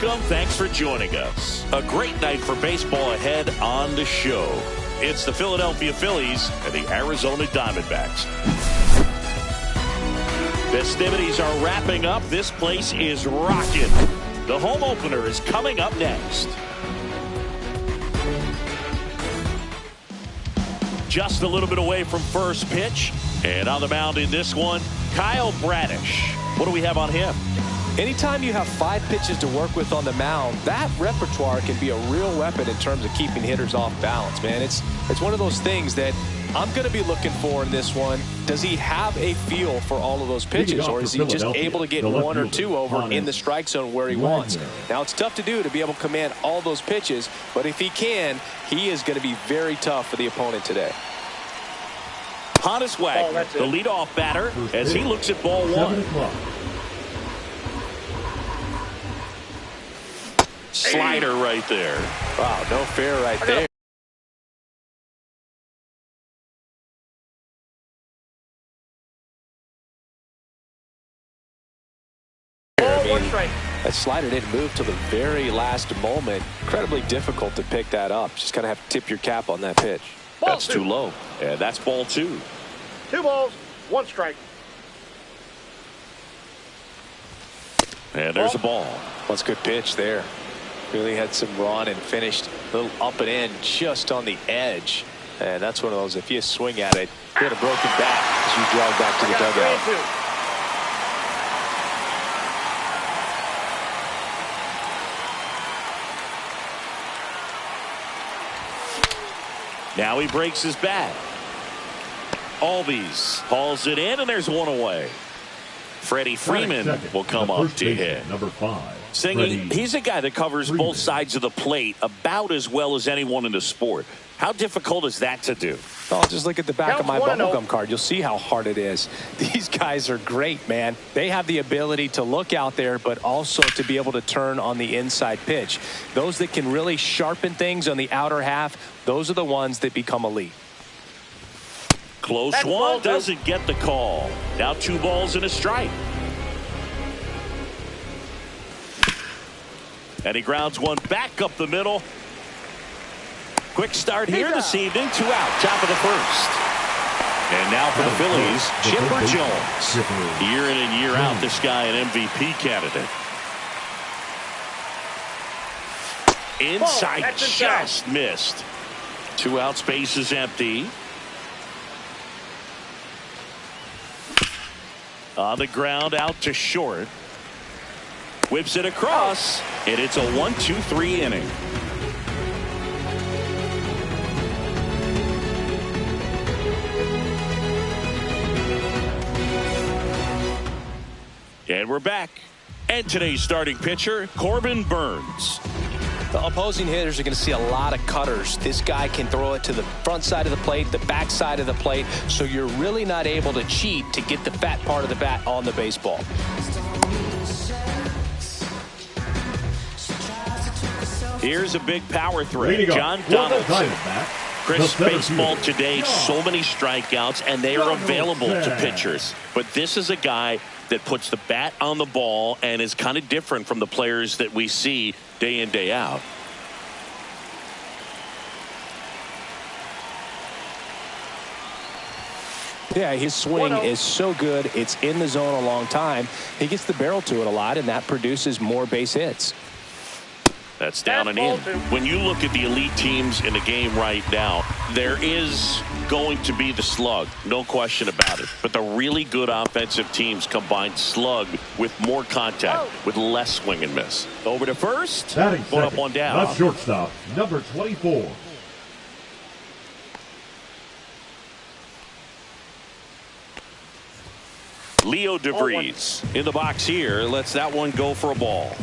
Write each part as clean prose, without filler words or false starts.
Welcome. Thanks for joining us. A great night for baseball ahead on the show. It's the Philadelphia Phillies and the Arizona Diamondbacks. Festivities are wrapping up. This place is rocking. The home opener is coming up next. Just a little bit away from first pitch. And on the mound in this one, Kyle Bradish. What do we have on him? Anytime you have 5 pitches to work with on the mound, that repertoire can be a real weapon in terms of keeping hitters off balance, man. It's one of those things that I'm going to be looking for in this one. Does he have a feel for all of those pitches, or is he just able to get 1 or 2 over in the strike zone where he wants? Now, it's tough to do, to be able to command all those pitches, but if he can, he is going to be very tough for the opponent today. Honus Wagner, the leadoff batter, as he looks at ball 1. Slider right there. Wow, no fair right there. That slider didn't move till the very last moment. Incredibly difficult to pick that up. Just kind of have to tip your cap on that pitch. That's too low. And that's ball 2. 2 balls, 1 strike. And there's a ball. That's a good pitch there. Really had some run and finished a little up and in just on the edge. And that's one of those, if you swing at it, you get a broken back as you drive back to the dugout. Now he breaks his bat. Albies hauls it in, and there's 1 away. Freddie Freeman will come up to hit. Number 5. Singing, he's a guy that covers both sides of the plate about as well as anyone in the sport. How difficult is that to do? Oh, just look at the back of my bubblegum card. You'll see how hard it is. These guys are great, man. They have the ability to look out there, but also to be able to turn on the inside pitch. Those that can really sharpen things on the outer half, those are the ones that become elite. Close one, doesn't get the call. Now 2 balls and a strike. And he grounds one back up the middle. Quick start here this evening. 2 out, top of the first. And now for the Phillies, Chipper Jones. Year in and year out, this guy an MVP candidate. Inside, just missed. 2 out, space is empty. On the ground, out to short. Whips it across, and it's a 1-2-3 inning. And we're back. And today's starting pitcher, Corbin Burns. The opposing hitters are going to see a lot of cutters. This guy can throw it to the front side of the plate, the back side of the plate, so you're really not able to cheat to get the fat part of the bat on the baseball. Here's a big power threat. John Donaldson. Chris, baseball today, so many strikeouts, and they are available to pitchers. But this is a guy that puts the bat on the ball and is kind of different from the players that we see day in, day out. Yeah, his swing is so good. It's in the zone a long time. He gets the barrel to it a lot, and that produces more base hits. That's down and in. When you look at the elite teams in the game right now, there is going to be the slug, no question about it. But the really good offensive teams combine slug with more contact, with less swing and miss. Over to first. Put up, 1 down. Not shortstop, number 24. Leo DeVries in the box here. Lets that one go for a ball.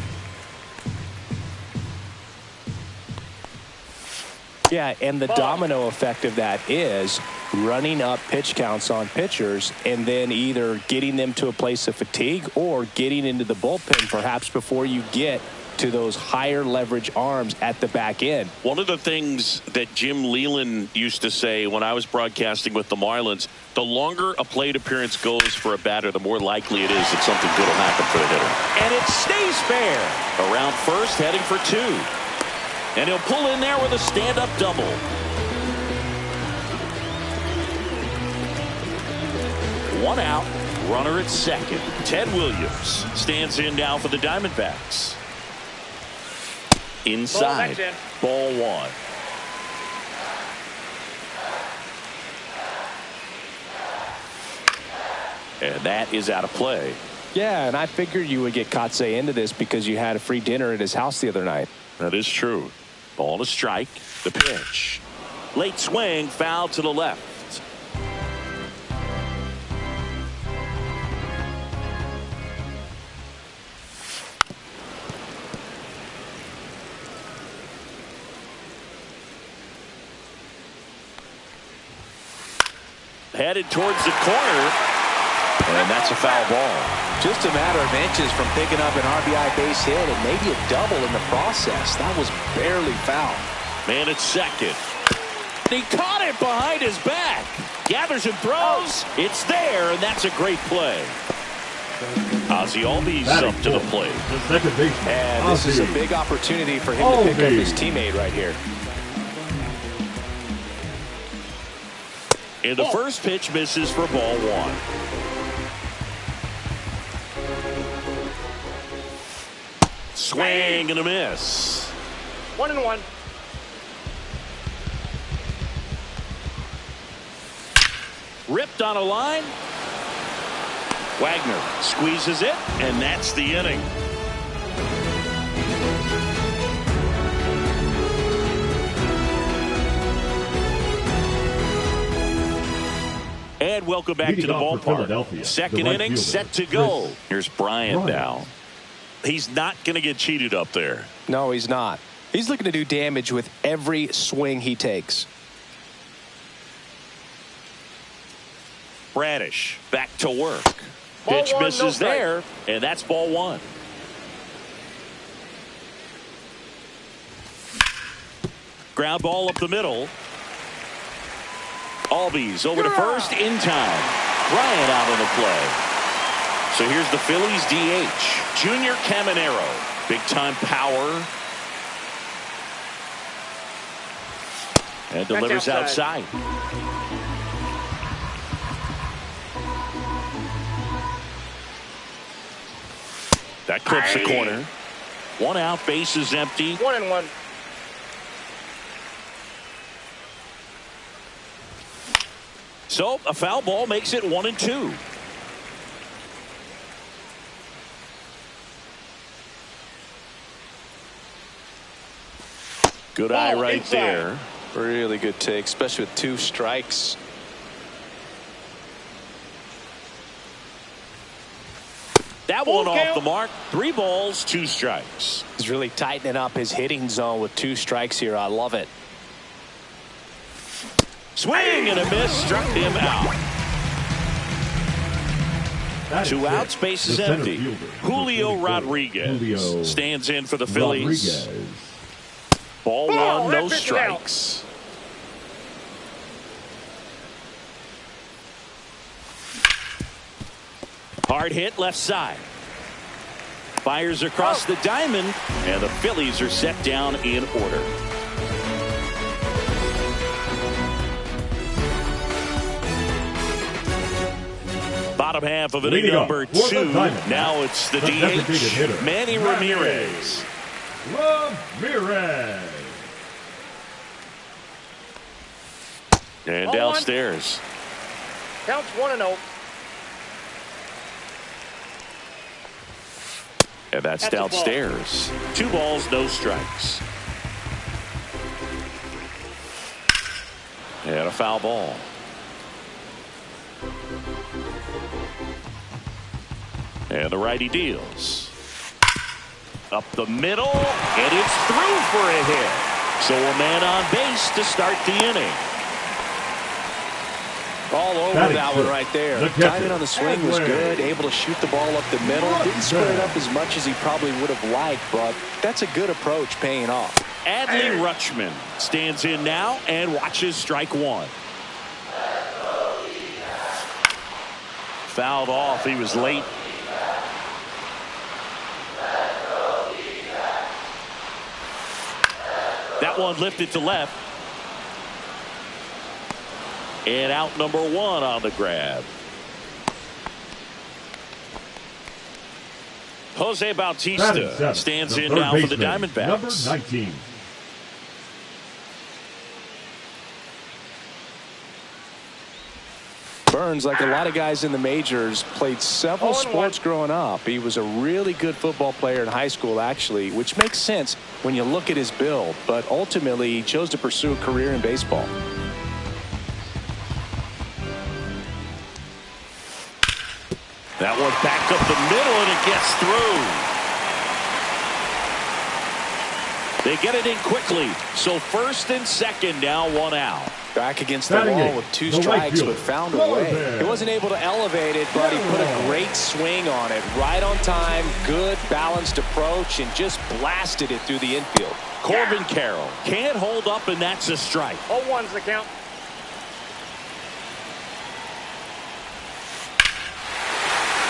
Yeah, and the domino effect of that is running up pitch counts on pitchers and then either getting them to a place of fatigue or getting into the bullpen perhaps before you get to those higher leverage arms at the back end. One of the things that Jim Leland used to say when I was broadcasting with the Marlins, the longer a plate appearance goes for a batter, the more likely it is that something good will happen for the hitter. And it stays fair. Around first, heading for 2. And he'll pull in there with a stand-up double. One out, runner at second. Ted Williams stands in now for the Diamondbacks. Inside, ball 1. And that is out of play. Yeah, and I figured you would get Kotsay into this because you had a free dinner at his house the other night. That is true. Ball to strike. The pitch. Late swing, foul to the left. Headed towards the corner, and that's a foul ball. Just a matter of inches from picking up an RBI base hit and maybe a double in the process. That was barely foul. Man at second. He caught it behind his back. Gathers and throws. It's there, and that's a great play. Ozzie Albies up to the plate. The second baseman. And this is a big opportunity for him to pick up his teammate right here. And the first pitch misses for ball 1. Swing and a miss. 1-1. Ripped on a line. Wagner squeezes it, and that's the inning. And welcome back to the ballpark. Second inning set to go. Here's Bryant now. He's not going to get cheated up there. No, he's not. He's looking to do damage with every swing he takes. Bradish back to work. Ball Pitch 1, misses no strike. there, and that's ball 1. Ground ball up the middle. Albies over to first in time. Bryant out of the play. So here's the Phillies DH, Junior Caminero. Big time power. And delivers outside. That clips the corner. 1 out, base is empty. 1-1. So a foul ball makes it 1-2. Good eye right there. Really good take, especially with 2 strikes. That one off the mark. 3 balls, 2 strikes. He's really tightening up his hitting zone with 2 strikes here. I love it. Swing and a miss, struck him out. 2 outs, base is empty. Julio Rodriguez stands in for the Phillies. Ball 1, no strikes. Hard hit left side. Fires across the diamond, and the Phillies are set down in order. Bottom half of inning number 2. Now it's the DH, Manny Ramirez. And downstairs. Counts 1-0. And that's downstairs. 2 balls, no strikes. And a foul ball. And the righty deals. Up the middle, and it's through for a hit. So a man on base to start the inning. All over that one right there. Timing on the swing was good. Able to shoot the ball up the middle. Didn't square it up as much as he probably would have liked, but that's a good approach paying off. Adley Rutschman stands in now and watches strike one. Fouled off. He was late. That one lifted to left. And out number one on the grab. Jose Bautista stands in now for the Diamondbacks. Number 19. Burns, like a lot of guys in the majors, played several sports growing up. He was a really good football player in high school, actually, which makes sense when you look at his build. But ultimately, he chose to pursue a career in baseball. That one back up the middle, and it gets through. They get it in quickly. So first and second, now one out. Back against the wall with two strikes, but found a way. He wasn't able to elevate it, but he put a great swing on it. Right on time, good balanced approach, and just blasted it through the infield. Corbin Carroll can't hold up, and that's a strike. 0-1's the count.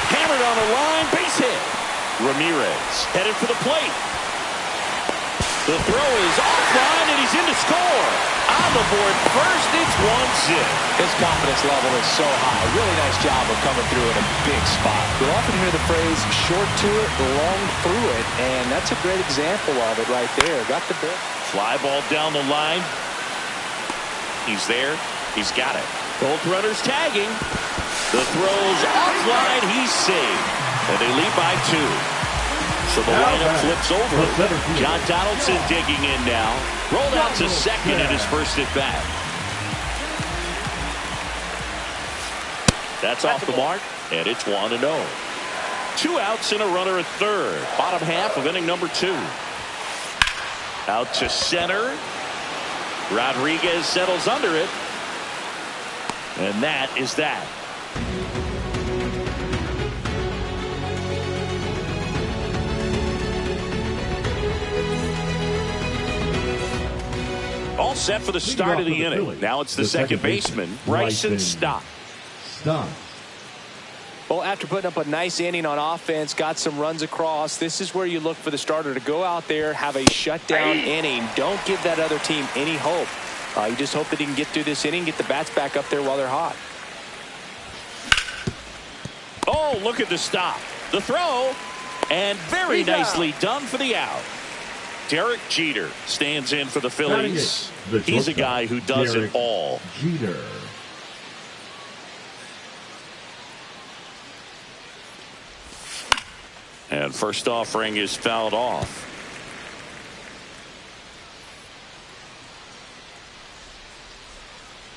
Hammered on the line, base hit. Ramirez headed for the plate. The throw is offline, and he's in to score. On the board first, it's 1-0. His confidence level is so high. Really nice job of coming through in a big spot. You'll often hear the phrase, short to it, long through it, and that's a great example of it right there. Got the bit. Fly ball down the line. He's there. He's got it. Both runners tagging. The throw's offline. He's saved. And they lead by 2. So the lineup flips over. John Donaldson digging in now. Rolled out to second in his first at bat. That's off the mark, and it's 1-0. 2 outs and a runner at third. Bottom half of inning number 2. Out to center. Rodriguez settles under it. And that is that. All set for the start of the inning. Now it's the second baseman, Bryson Stott. Well, after putting up a nice inning on offense, got some runs across, this is where you look for the starter to go out there, have a shutdown inning. Don't give that other team any hope. You just hope that he can get through this inning, get the bats back up there while they're hot. Oh, look at the stop. The throw, and very nicely done for the out. Derek Jeter stands in for the Phillies. He's a guy who does it all. Jeter. And first offering is fouled off.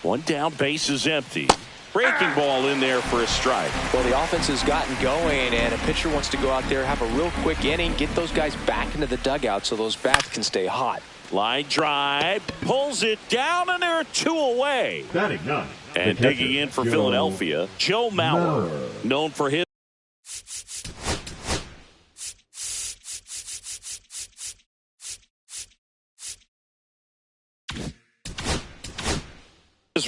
One down, base is empty. Breaking ball in there for a strike. Well, the offense has gotten going, and a pitcher wants to go out there, have a real quick inning, get those guys back into the dugout so those bats can stay hot. Line drive, pulls it down, and there are 2 away. Batting 9. And digging in for Philadelphia, Joe Mauer, known for his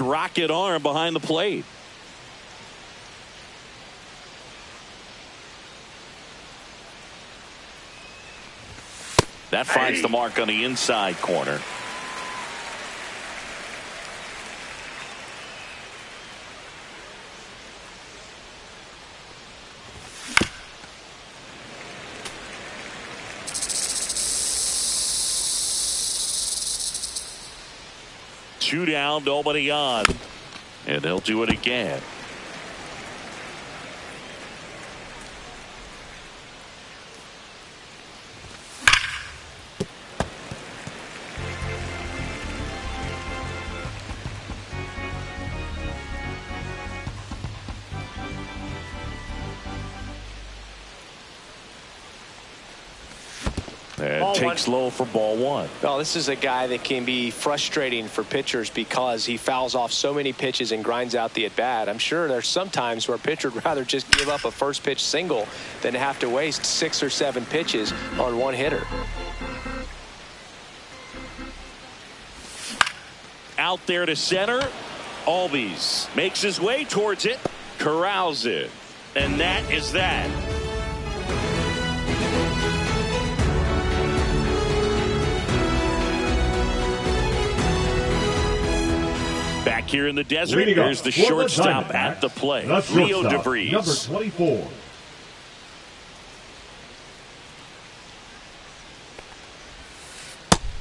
rocket arm behind the plate. That finds the mark on the inside corner. Two down, nobody on, and they'll do it again. And takes low for ball one. Well, this is a guy that can be frustrating for pitchers because he fouls off so many pitches and grinds out the at-bat. I'm sure there's some times where a pitcher would rather just give up a first pitch single than have to waste 6 or 7 pitches on one hitter. Out there to center. Albies makes his way towards it. Corrals it. And that is that. Back here in the desert, here's the shortstop at the plate. Leo DeVries. Number 24.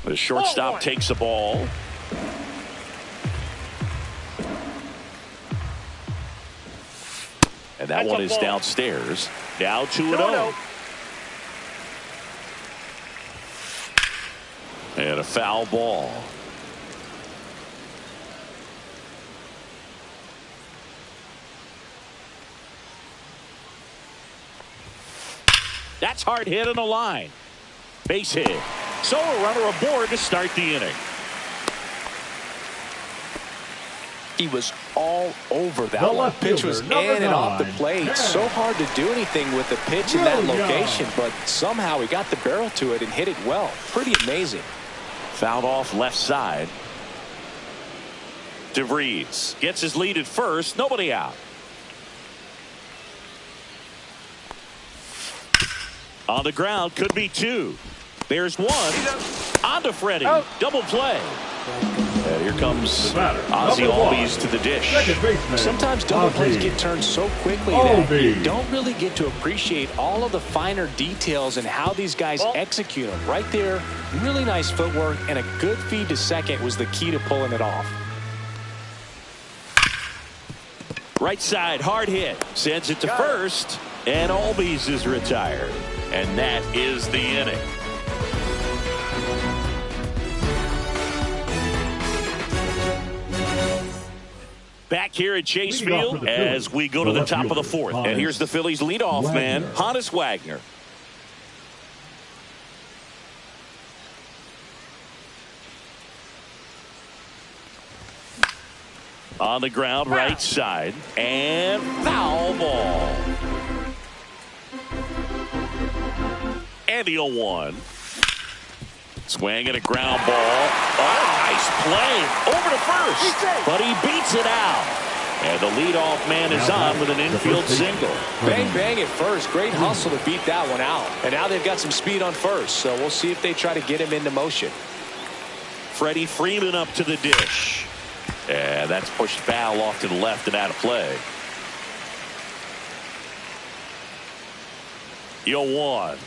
The shortstop takes a ball. And that one is downstairs. Now 2-0. And a foul ball. That's hard hit on the line. Base hit. So a runner aboard to start the inning. He was all over that one. Pitch was in and off the plate. So hard to do anything with the pitch in that location, but somehow he got the barrel to it and hit it well. Pretty amazing. Fouled off left side. DeVries gets his lead at first. Nobody out. On the ground, could be 2. There's 1. On to Freddie. Double play. And here comes Ozzie Albies to the dish. Sometimes double plays get turned so quickly that you don't really get to appreciate all of the finer details and how these guys execute them. Right there, really nice footwork and a good feed to second was the key to pulling it off. Right side, hard hit. Sends it to first, and Albies is retired. And that is the inning. Back here at Chase Field as we go to the top of the 4th. And here's the Phillies leadoff man, Honus Wagner. On the ground, right side. And foul ball. And the 0-1. Swing and a ground ball. Oh, nice play. Over to first. But he beats it out. And the leadoff man is on with an infield single. Bang, bang at first. Great hustle to beat that one out. And now they've got some speed on first. So we'll see if they try to get him into motion. Freddie Freeman up to the dish. And that's pushed foul off to the left and out of play. 0-1.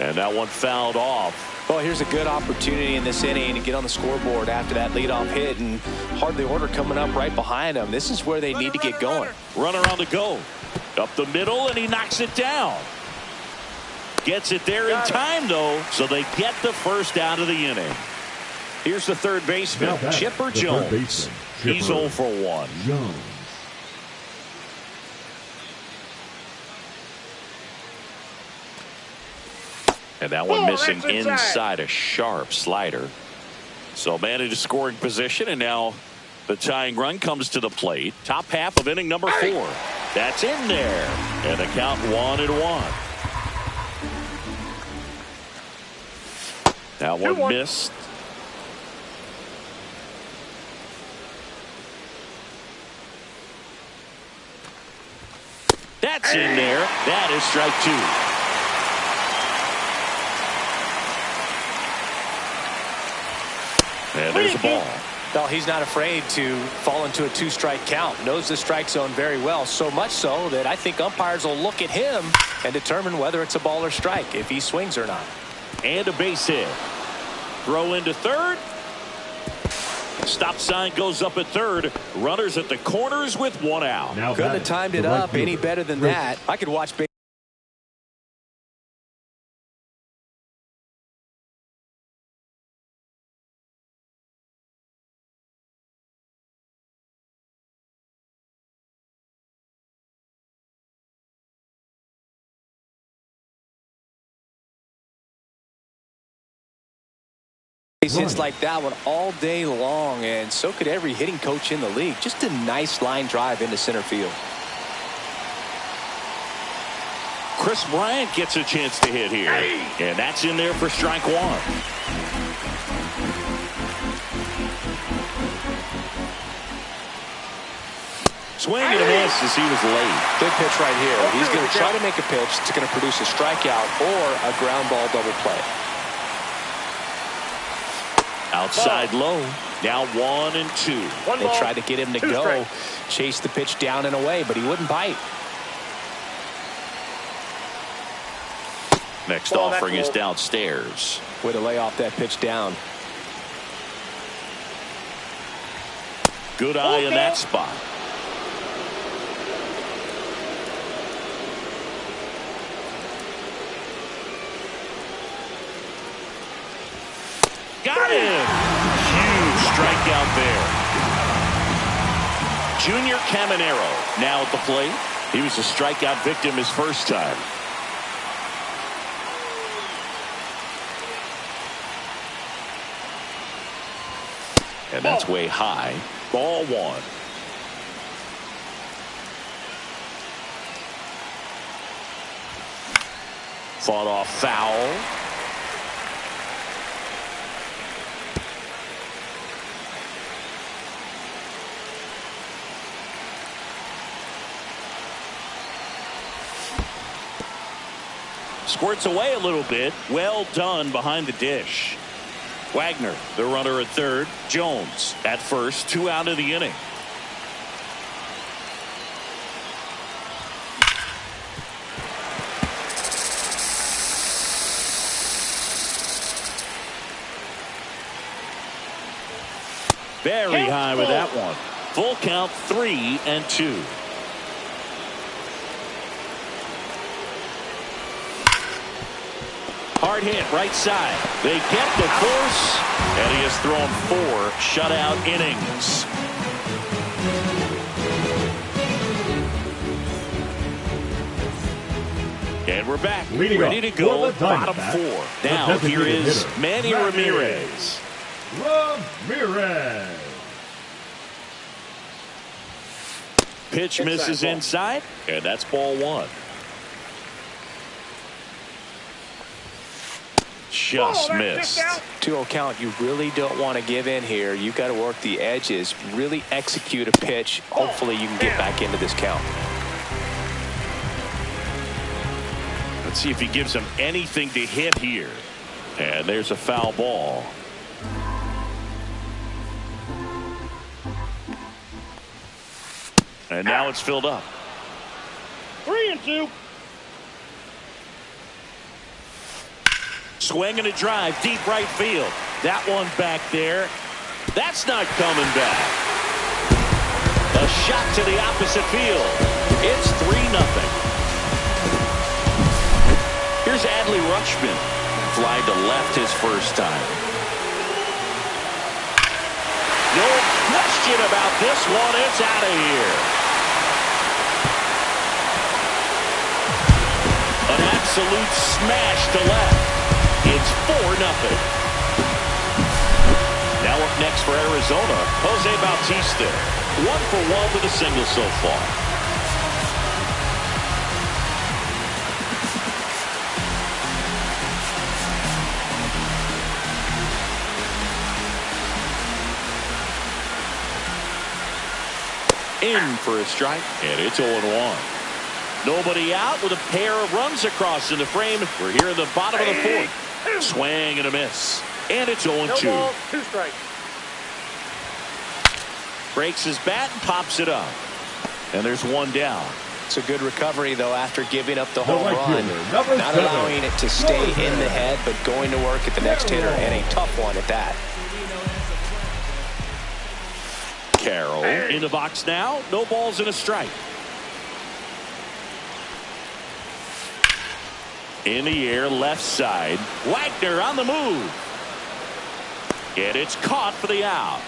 And that one fouled off. Well, here's a good opportunity in this inning to get on the scoreboard after that leadoff hit, and hardly order coming up right behind them. This is where they need to get going. Runner on the go. Up the middle, and he knocks it down. Gets it there in time, though, so they get the first out of the inning. Here's the third baseman, Chipper Jones. He's 0 for 1. And that one missing inside, a sharp slider. So man into scoring position, and now the tying run comes to the plate. Top half of inning number 4. That's in there. And the count 1-1. That one missed. That's in there. That is strike 2. And there's a ball. Well, he's not afraid to fall into a 2-strike count. Knows the strike zone very well. So much so that I think umpires will look at him and determine whether it's a ball or strike, if he swings or not. And a base hit. Throw into third. Stop sign goes up at third. Runners at the corners with 1 out. Couldn't have timed it up any better than that. I could watch Hits like that one all day long, and so could every hitting coach in the league. Just a nice line drive into center field. Chris Bryant gets a chance to hit here, and that's in there for strike one. Swing and a miss as he was late. Good pitch right here. He's going to try to make a pitch that's going to produce a strikeout or a ground ball double play. Outside low. Now 1-2. They tried to get him to go. Chase the pitch down and away, but he wouldn't bite. Next offering is downstairs. Way to lay off that pitch down. Good eye in that spot. Got him! Huge strikeout there. Junior Caminero now at the plate. He was a strikeout victim his first time. And that's way high. Ball one. Fought off foul. Squirts away a little bit. Well done behind the dish. Wagner, the runner at third. Jones at first. 2 out of the inning. Very high with that one. Full count, 3-2. Hard hit right side. They get the force, and he has thrown 4 shutout innings. And we're back, ready to go, bottom 4. Now here is Manny Ramirez. Pitch misses inside, and that's ball one. Just missed. 2-0 count. You really don't want to give in here. You've got to work the edges, really execute a pitch. Hopefully you can get back into this count. Let's see if he gives him anything to hit here. And there's a foul ball. And now it's filled up. 3-2. Swing and a drive, deep right field. That one back there. That's not coming back. A shot to the opposite field. It's 3-0. Here's Adley Rutschman. Fly to left his first time. No question about this one. It's out of here. An absolute smash to left. It's 4-0. Now up next for Arizona, Jose Bautista. 1 for 1 with a single so far. In for a strike, and it's 0-1. Nobody out with a pair of runs across in the frame. We're here in the bottom of the 4th. Swing and a miss. And it's 0-2. No ball, 2 strikes. Breaks his bat and pops it up. And there's 1 down. It's a good recovery, though, after giving up the home run. Not allowing it to stay in the head, but going to work at the next hitter, and a tough one at that. Carroll in the box now. No balls and a strike. In the air, left side. Wagner on the move. And it's caught for the out.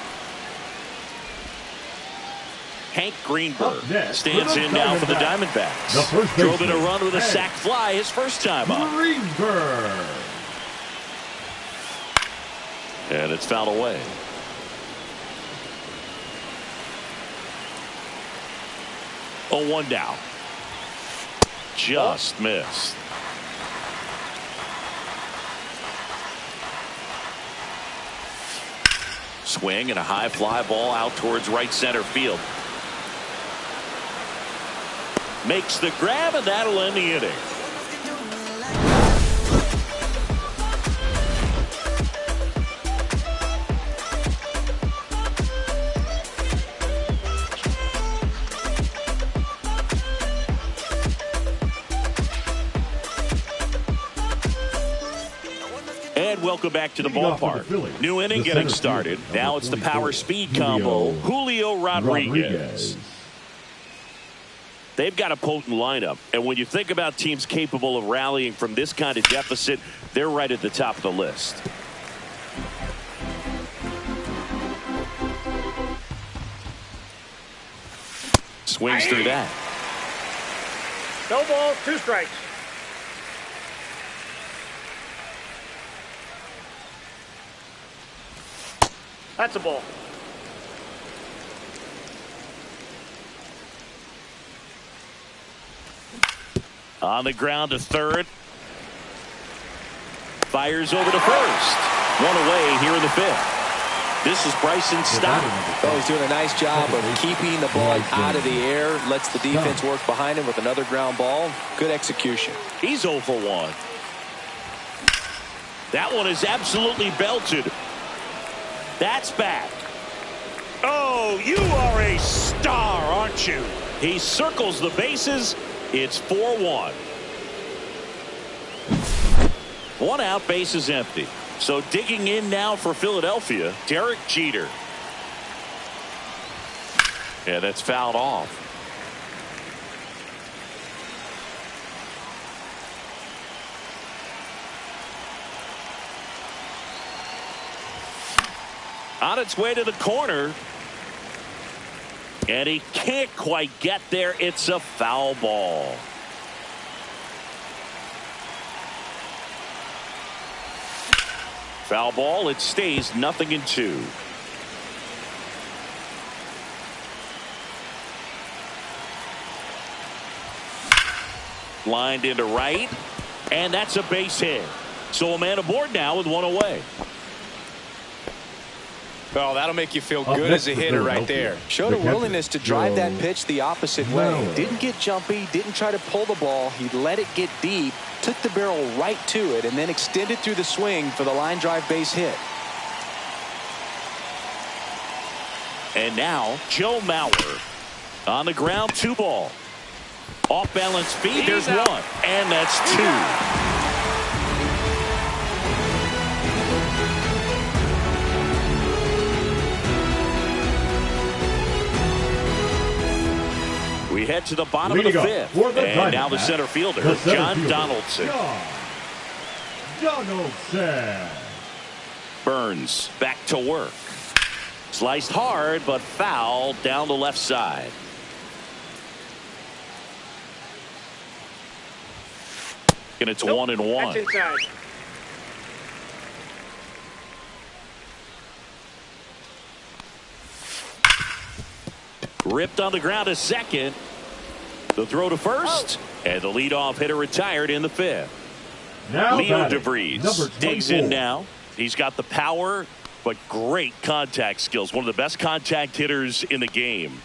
Hank Greenberg stands in now for the Diamondbacks. Drove in a run with a sac fly his first time up. Greenberg. And it's fouled away. Oh, 1 down. Just missed. Swing and a high fly ball out towards right center field. Makes the grab, and that'll end the inning. And welcome back to the ballpark. New inning getting started. Now it's the power speed combo. Julio Rodriguez. They've got a potent lineup, and when you think about teams capable of rallying from this kind of deficit, they're right at the top of the list. Swings through that. No balls, 2 strikes. That's a ball. On the ground to third. Fires over to first. 1 away here in the 5th. This is Bryson Stott. Oh, he's doing a nice job of keeping the ball out of the air. Lets the defense work behind him with another ground ball. Good execution. He's 0 for 1. That one is absolutely belted. That's back. Oh, you are a star, aren't you? He circles the bases. It's 4-1. 1 out, bases empty. So digging in now for Philadelphia, Derek Jeter. Yeah, that's fouled off. On its way to the corner. And he can't quite get there. It's a foul ball. Foul ball. It stays 0-2. Lined into right. And that's a base hit. So a man aboard now with 1 away. Oh, that'll make you feel good as a hitter right there. Showed a willingness to drive that pitch the opposite way. Didn't get jumpy, didn't try to pull the ball. He let it get deep, took the barrel right to it, and then extended through the swing for the line drive base hit. And now Joe Mauer on the ground, 2 ball. Off balance speed, there's 1. And that's 2. We head to the bottom of the 5th. And now the center fielder, John Donaldson. Burns back to work. Sliced hard, but foul down the left side. And it's 1-1. That's inside. Ripped on the ground to second. The throw to first. And the leadoff hitter retired in the 5th. Now Leo DeVries digs in now. He's got the power, but great contact skills. One of the best contact hitters in the game.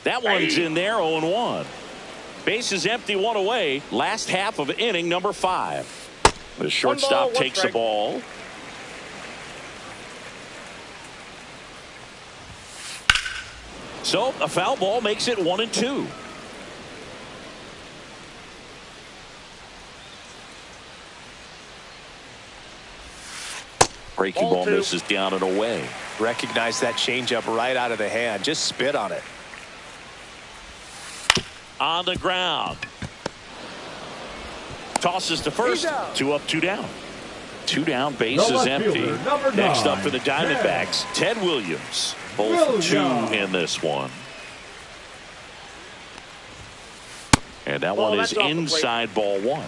That one's in there, 0-1. Base is empty, 1 away. Last half of inning number 5. The shortstop takes the ball. So a foul ball makes it 1-2. Breaking ball misses down and away. Recognize that changeup right out of the hand. Just spit on it. On the ground. Tosses to first. 2 up, 2 down. 2 down, base is empty. Next up for the Diamondbacks, Ted Williams. Both 2 in this one. And that one is inside ball 1.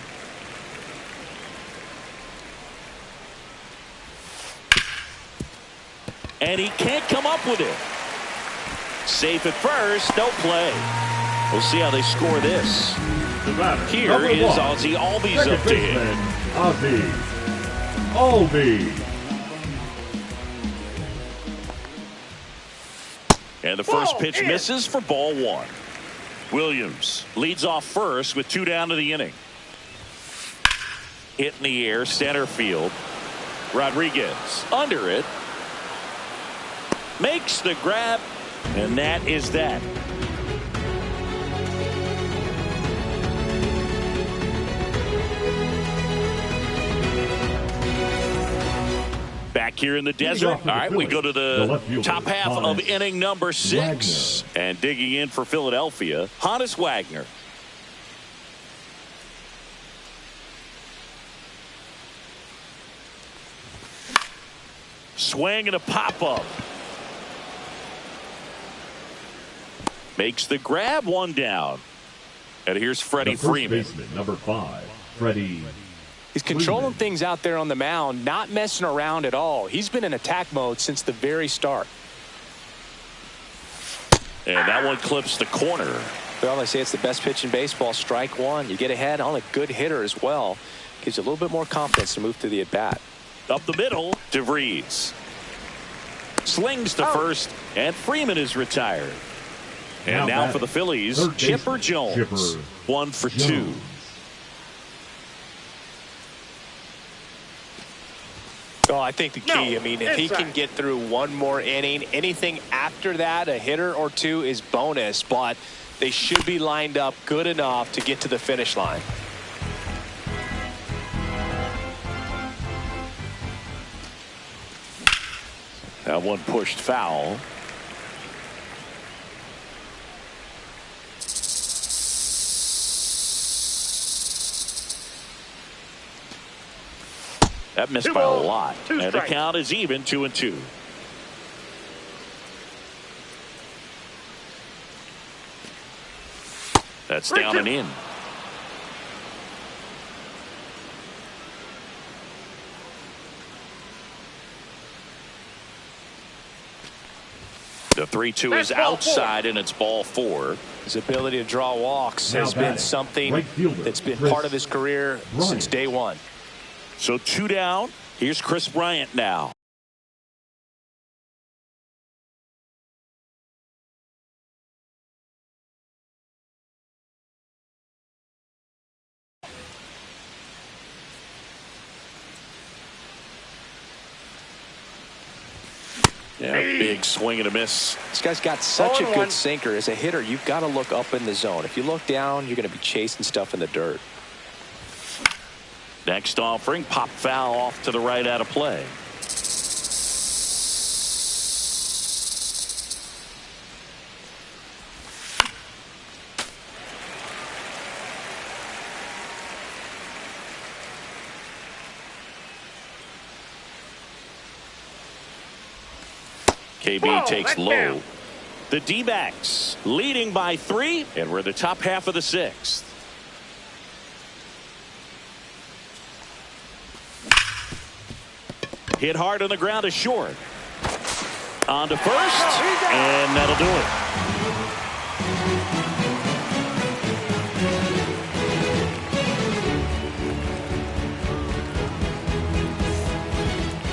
and he can't come up with it. Safe at first, no play. We'll see how they score this. Here is Ozzie Albies up to hit. Ozzie Albies. And the first pitch misses for ball one. Williams leads off first with 2 down to the inning. Hit in the air, center field. Rodriguez under it. Makes the grab, and that is that. Back here in the desert. All right, we go to the top half of inning number 6. And digging in for Philadelphia, Honus Wagner. Swing and a pop-up. Makes the grab, 1 down. And here's Freddie Freeman. Baseman, number 5, Freddie. He's controlling things out there on the mound, not messing around at all. He's been in attack mode since the very start. And that one clips the corner. Well, they say it's the best pitch in baseball. Strike one. You get ahead on a good hitter as well. Gives you a little bit more confidence to move through the at-bat. Up the middle, DeVries. Slings to first, and Freeman is retired. And now for the Phillies, Chipper Jones. 1 for 2. Oh, I think the key, I mean, if he can get through one more inning, anything after that, a hitter or two is bonus, but they should be lined up good enough to get to the finish line. That one pushed foul. That missed by a lot. And the count is even, 2-2. That's down and in. The 3-2 is outside, and it's ball 4. His ability to draw walks has been something that's been part of his career since day one. So 2 down. Here's Chris Bryant now. Yeah, big swing and a miss. This guy's got such a good sinker. As a hitter, you've got to look up in the zone. If you look down, you're going to be chasing stuff in the dirt. Next offering, pop foul off to the right, out of play. KB takes low. The D-backs leading by 3, and we're in the top half of the 6th. Hit hard on the ground is short. On to first, and that'll do it.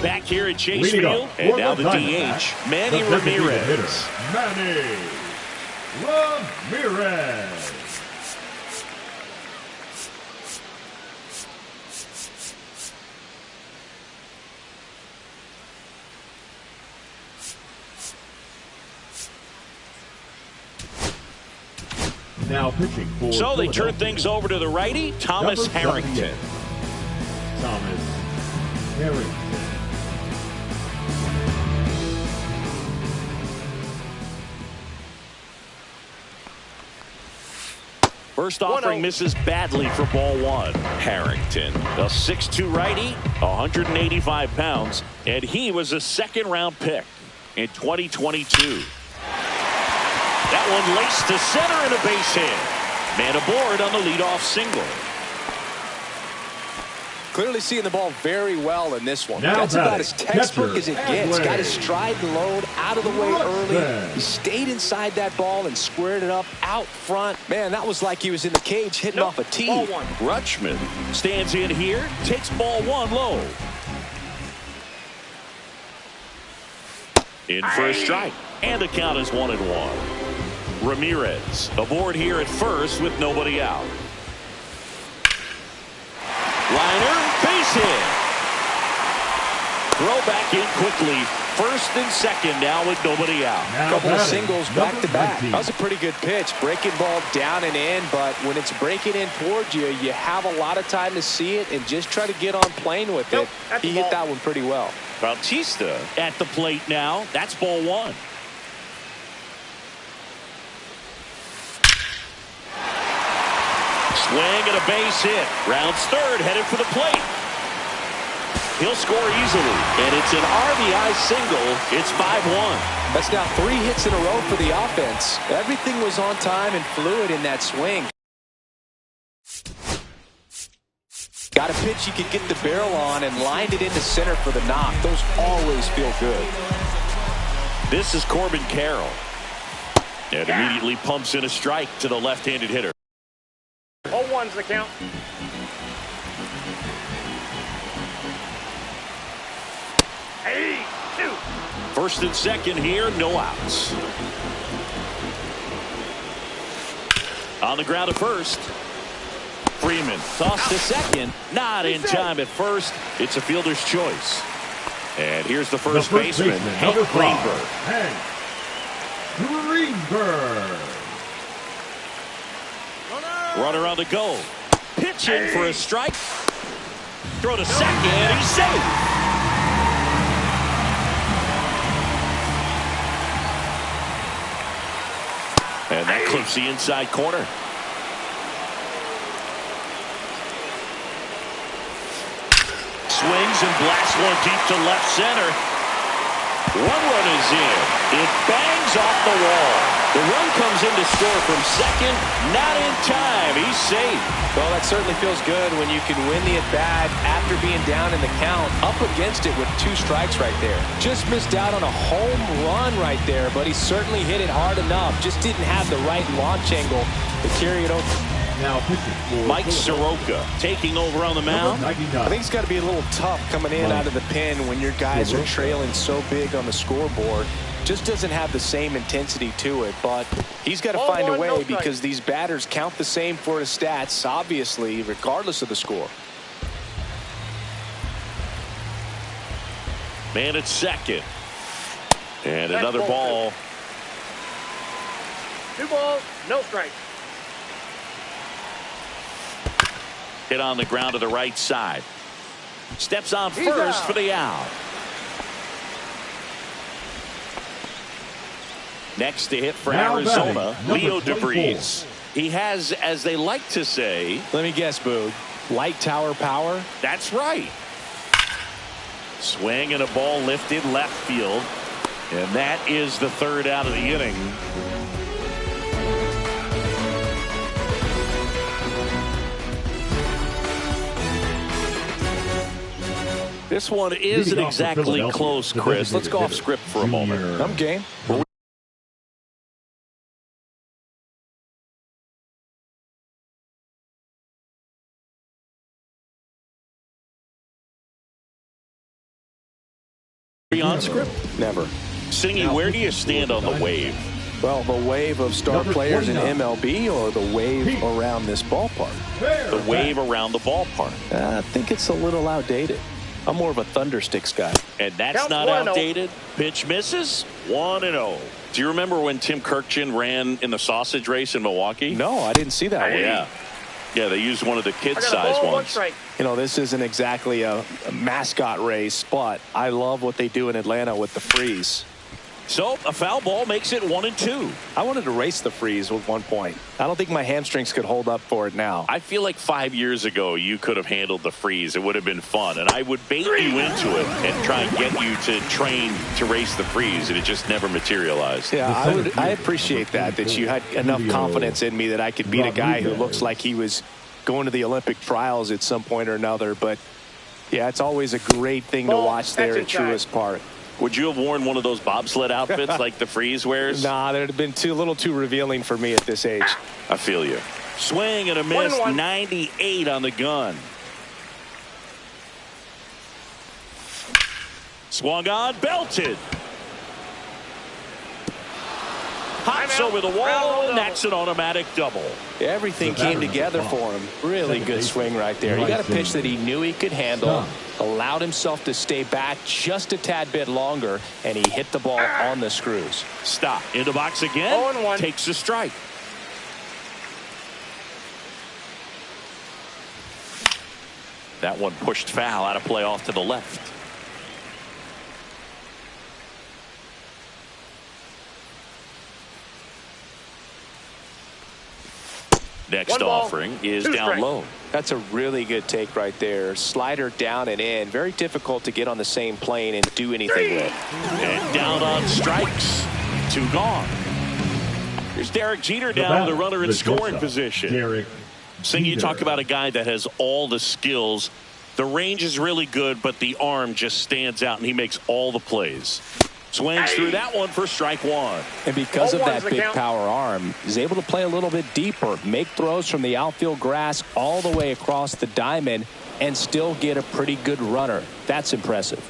Back here at Chase Field, and now the DH, Manny Ramirez. Manny Ramirez. Now pitching for so they turn things over to the righty, Thomas Harrington. Thomas Harrington. First offering misses badly for ball 1. Harrington, a 6'2 righty, 185 pounds, and he was a second-round pick in 2022. That one laced to center and a base hit. Man aboard on the leadoff single. Clearly seeing the ball very well in this one. Now That's about as textbook catcher, as it gets. Edway. Got his stride and load out of the way early. Rutschman. He stayed inside that ball and squared it up out front. Man, that was like he was in the cage hitting off a tee. Ball one. Rutschman stands in here, takes ball one low. In for a strike, and the count is 1-1. Ramirez aboard here at first with nobody out. Liner, base hit. Throw back in quickly. First and second now with nobody out. Now Couple of batting, singles number back to back. 19. That was a pretty good pitch. Breaking ball down and in, but when it's breaking in towards you, you have a lot of time to see it and just try to get on plane with Nope, it. that's He the hit ball. that one pretty well. Bautista at the plate now. That's ball one. Swing and a base hit. Rounds third, headed for the plate. He'll score easily, and it's an RBI single. It's 5-1. That's now 3 hits in a row for the offense. Everything was on time and fluid in that swing. Got a pitch you could get the barrel on and lined it into center for the knock. Those always feel good. This is Corbin Carroll. And immediately pumps in a strike to the left-handed hitter. 0-1's the count. Hey, 2. First and second here, no outs. On the ground at first. Freeman tossed to second. Not in time at first. It's a fielder's choice. And here's the first baseman, Hank number 5, Greenberg. Hank Greenberg. Runner on the go. Pitching for a strike. Throw to second. He's safe. And that clips the inside corner. Swings and blasts one deep to left center. One run is in. It bangs off the wall. The run comes in to score from second. Not in time. He's safe. Well, that certainly feels good when you can win the at-bat after being down in the count, up against it with 2 strikes right there. Just missed out on a home run right there, but he certainly hit it hard enough. Just didn't have the right launch angle to carry it over. Now pitching for Mike Philadelphia, Soroka taking over on the mound. number 99. I think it's got to be a little tough coming in out of the pen when your guys are trailing so big on the scoreboard. Just doesn't have the same intensity to it, but he's got to Ball find a one, way no strike. because these batters count the same for his stats, obviously, regardless of the score. Man at second. And That's another ball ball. 2 balls, no strike. Hit on the ground to the right side. Steps on He's first out. for the out. Next to hit for Now Arizona, batting, number Leo 24. DeVries. He has, as they like to say, Let me guess, Boog. Light tower power? that's right. Swing and a ball lifted left field. And that is the third out of the inning. This one isn't Leading off for exactly Philadelphia, close, the Chris. Let's designated go off hitter, script for a moment. Junior. I'm game. On script. Never. Singy, where do you stand on the wave? Well, the wave of star Number players in 29. MLB or the wave around this ballpark? The wave around the ballpark. I think it's a little outdated. I'm more of a Thundersticks guy. And that's Count not 1-0. outdated. Pitch misses. 1-0. Do you remember when Tim Kirkjian ran in the sausage race in Milwaukee? No, I didn't see that one. Yeah. Yeah, they used one of the I kid got a size ball, 1 ones. strike. You know, this isn't exactly a mascot race, but I love what they do in Atlanta with the freeze. So a foul ball makes it 1-2. I wanted to race the freeze at one point. I don't think my hamstrings could hold up for it now. I feel like 5 years ago you could have handled the freeze. It would have been fun. And I would bait you into it and try and get you to train to race the freeze. And it just never materialized. Yeah, I appreciate that you had enough confidence in me that I could beat a guy who looks like he was going to the Olympic trials at some point or another. But Yeah, it's always a great thing to watch there at Truist Park. Would you have worn one of those bobsled outfits like the Freeze wears? Nah, that would have been a little too revealing for me at this age. I feel you. Swing and a miss, 98 on the gun. Swung on, belted. Hops over the wall, and that's an automatic double. Everything came together for him. Really good swing right there. He got a pitch that he knew he could handle, allowed himself to stay back just a tad bit longer, and he hit the ball on the screws. Stop. In the box again. Takes a strike. That one pushed foul, out of play off to the left. Next offering is down low. That's a really good take right there. Slider down and in. Very difficult to get on the same plane and do anything with. And down on strikes. 2 gone. Here's Derek Jeter down with a runner in scoring position. You talk about a guy that has all the skills. The range is really good, but the arm just stands out, and he makes all the plays. Swings through that one for strike 1. And because of that big power arm, he's able to play a little bit deeper, make throws from the outfield grass all the way across the diamond, and still get a pretty good runner. That's impressive.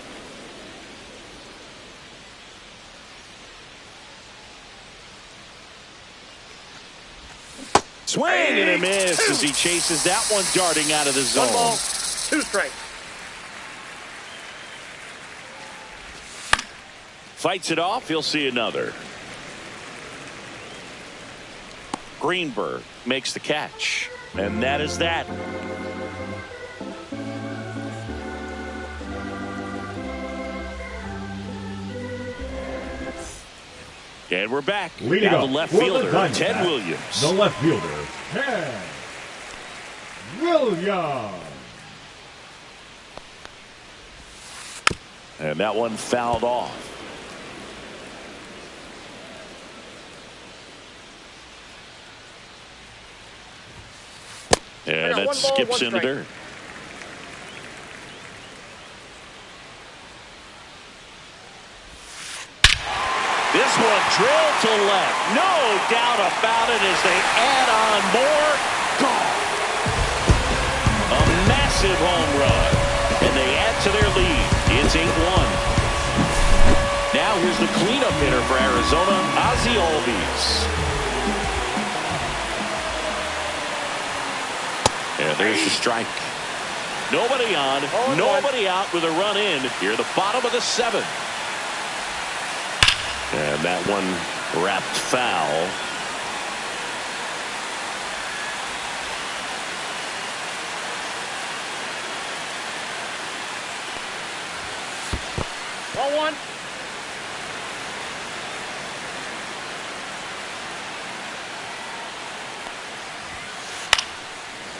Swing and a miss as he chases that one darting out of the zone. 1 ball, 2 strikes. Fights it off. He'll see another. Greenberg makes the catch. And that is that. And we're back. Now the left fielder, Ted Williams. The left fielder, Ted Williams. And that one fouled off. And that skips into dirt. This one drilled to left. No doubt about it as they add on more. Gone. A massive home run. And they add to their lead. It's 8-1. Now here's the cleanup hitter for Arizona, Ozzie Albies. And there's the strike. Nobody on, nobody out with a run in here, the bottom of the 7th. And that one wrapped foul. Ball 1.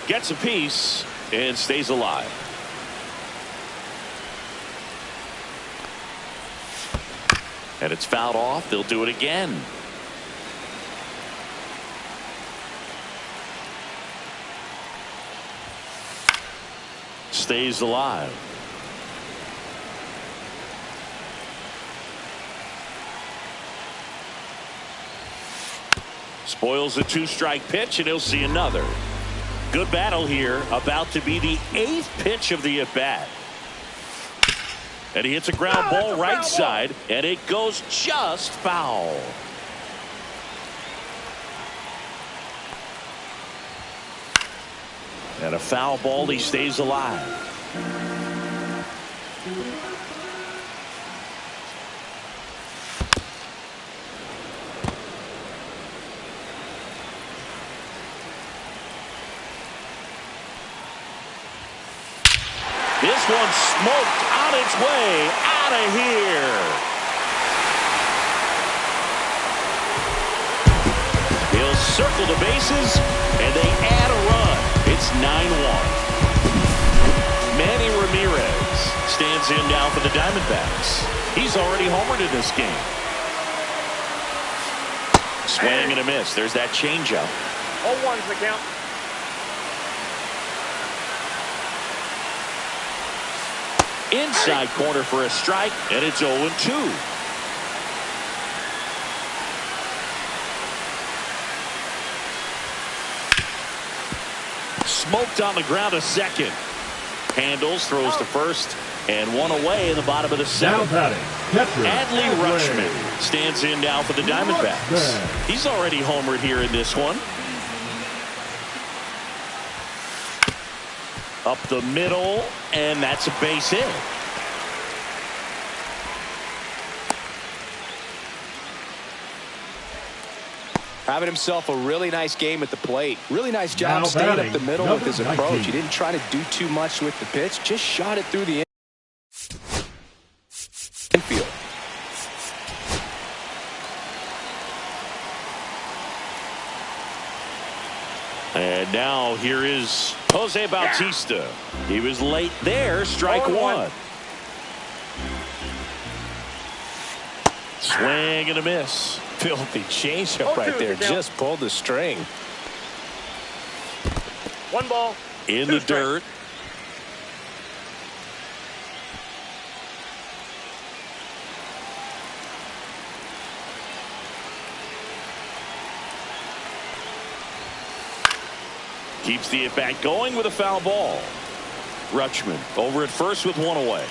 Gets a piece and stays alive. And it's fouled off. They'll do it again. Stays alive. Spoils the 2-strike pitch, and he'll see another. Good battle here. About to be the 8th pitch of the at-bat. And he hits a ground ball right side, and it goes just foul. And a foul ball, he stays alive. This one smoked on its way out of here. He'll circle the bases, and they add a run. It's 9-1. Manny Ramirez stands in now for the Diamondbacks. He's already homered in this game. Swing and a miss. There's that changeup. 0-1's the count. Inside corner for a strike, and it's 0-2. Smoked on the ground to second. Handles, throws to first, and one away in the bottom of the seventh. Adley Rutschman stands in now for the Diamondbacks. He's already homered here in this one. Up the middle, and that's a base hit. Having himself a really nice game at the plate. Really nice job staying up the middle with his approach. He didn't try to do too much with the pitch. Just shot it through the infield. And now here is Jose Bautista. He was late there. Strike one. Swing and a miss. Filthy changeup right there. Just pulled the string. 1 ball. In the dirt. Keeps the at-bat going with a foul ball. Rutschman over at first with one away.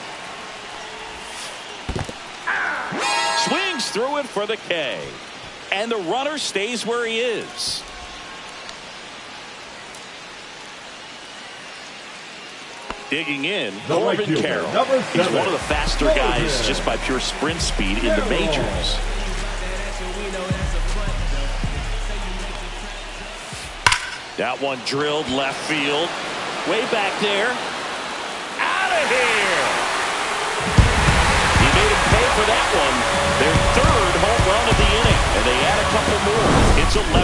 Swings through it for the K. And the runner stays where he is. Digging in, Corbin Carroll. He's one of the faster guys just by pure sprint speed in the majors. That one drilled left field. Way back there. Out of here. He made him pay for that one. Their third home run of the inning. And they add a couple more. It's 11.